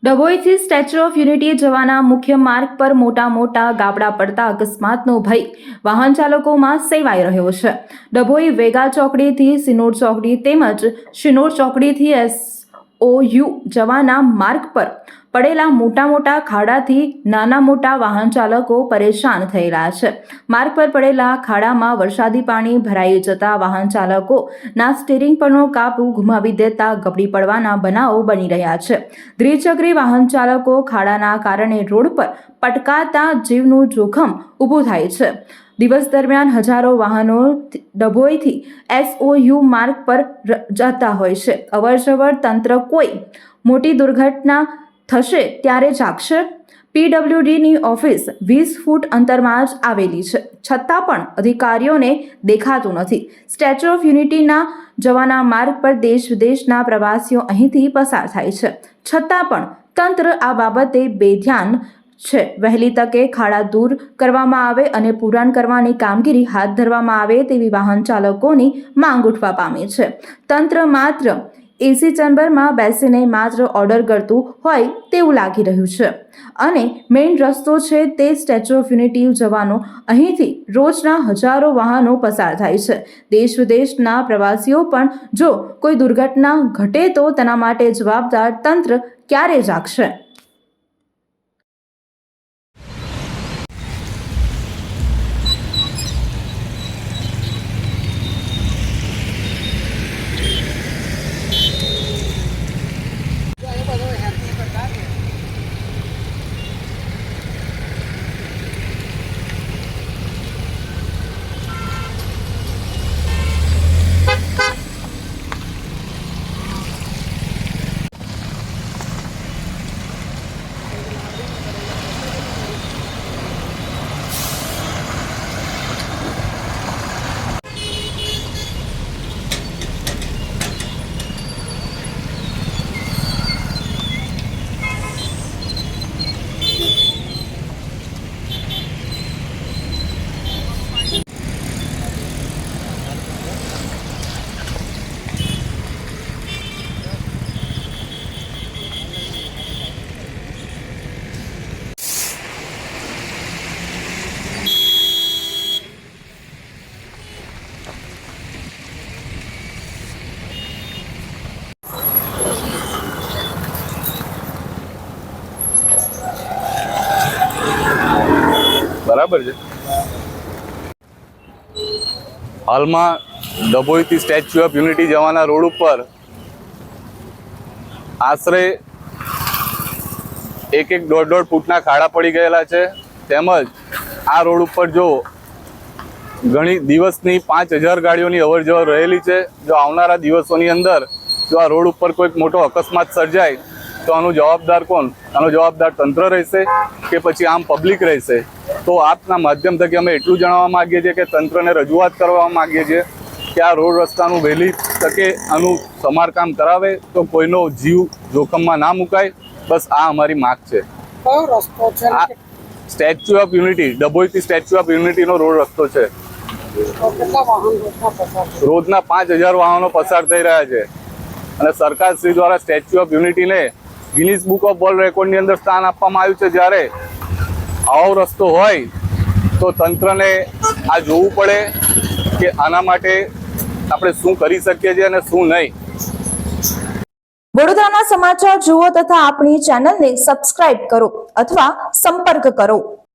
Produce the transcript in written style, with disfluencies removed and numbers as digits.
ડભોઈથી Statue of unity જવાના મુખ્ય માર્ગ પર મોટા ગાબડા પડતા અકસ્માતનો ભય વાહન ચાલકોમાં સેવાઈ રહ્યો છે। ડભોઈ વેગા ચોકડીથી સિનોર ચોકડી તેમજ શિનોર ચોકડીથી SOU જવાના માર્ગ પર પડેલા મોટા ખાડાથી નાના વાહન ચાલકો પરેશાન થયેલા છે। માર્ગ પર પડેલા ખાડામાં વરસાદી પાણી ભરાઈ જતા વાહન ચાલકોના સ્ટીરિંગ પરનો કાબુ ગુમાવી દેતા ગબડી પડવાના બનાવો બની રહ્યા છે। દ્વિચક્રી વાહન ચાલકો ખાડાના કારણે રોડ પર પટકાતા જીવનું જોખમ ઊભું થાય છે। દિવસ દરમિયાન હજારો વાહનો ડભોઈથી SOU માર્ગ પર જતા હોય છે। અવરજવર તંત્ર કોઈ મોટી દુર્ઘટના થશે ત્યારે જાગશે। PWDની ઓફિસ 20 ફૂટ અંતરમાં જ આવેલી છે, છતાં પણ અધિકારીઓને દેખાતું નથી। સ્ટેચ્યુ ઓફ યુનિટીના જવાના માર્ગ પર દેશ વિદેશના પ્રવાસીઓ અહીંથી પસાર થાય છે, છતાં પણ તંત્ર આ બાબતે બેધ્યાન છે। વહેલી તકે ખાડા દૂર કરવામાં આવે અને પુરાણ કરવાની કામગીરી હાથ ધરવામાં આવે તેવી વાહન ચાલકોની માંગ ઉઠવા પામી છે। તંત્ર માત્ર એસી ચેમ્બરમાં બેસીને માત્ર ઓર્ડર કરતું હોય તેવું લાગી રહ્યું છે અને મેઇન રસ્તો છે તે સ્ટેચ્યુ ઓફ યુનિટી જવાનો અહીંથી રોજના હજારો વાહનો પસાર થાય છે। દેશ વિદેશના પ્રવાસીઓ પણ જો કોઈ દુર્ઘટના ઘટે તો તેના માટે જવાબદાર તંત્ર ક્યારે જાગશે? બરાબર છે। હાલમાં ડભોઈથી સ્ટેચ્યુ ઓફ યુનિટી જવાના રોડ ઉપર આશરે 1-1.5 ફૂટના ખાડા પડી ગયેલા છે। તેમજ આ રોડ ઉપર જો ઘણી દિવસની 5000 ગાડીઓની અવરજવર રહેલી છે। જો આવનારા દિવસોની અંદર જો આ રોડ ઉપર કોઈક મોટો અકસ્માત સર્જાય તો આનો જવાબદાર કોણ? આનો જવાબદાર તંત્ર રહેશે કે પછી આમ પબ્લિક રહેશે? તો આપના માધ્યમ થકી અમે એટલું જણાવવા માગીએ છીએ કે તંત્રને રજૂઆત કરવા માગીએ છીએ કે આ રોડ રસ્તાનું વહેલી તકે આનું સમારકામ કરાવે તો કોઈનો જીવ જોખમમાં ના મુકાય। બસ આ અમારી માગ છે। કયો રસ્તો છે? આ સ્ટેચ્યુ ઓફ યુનિટી, ડભોઈથી સ્ટેચ્યુ ઓફ યુનિટીનો રોડ રસ્તો છે। કેટલા વાહનો પસાર છે? રોજના 5000 વાહનો પસાર થઈ રહ્યા છે અને સરકારશ્રી દ્વારા સ્ટેચ્યુ ઓફ યુનિટીને ગિનીસ બુક ઓફ વર્લ્ડ રેકોર્ડની અંદર સ્થાન આપવામાં આવ્યું છે। જ્યારે આવો રસ્તો હોય તો તંત્રને આ જોવું પડે કે આના માટે આપણે શું કરી શકીએ છીએ અને શું નહીં। વડોદરાના સમાચાર જુઓ તથા આપણી ચેનલને સબસ્ક્રાઇબ કરો અથવા સંપર્ક કરો।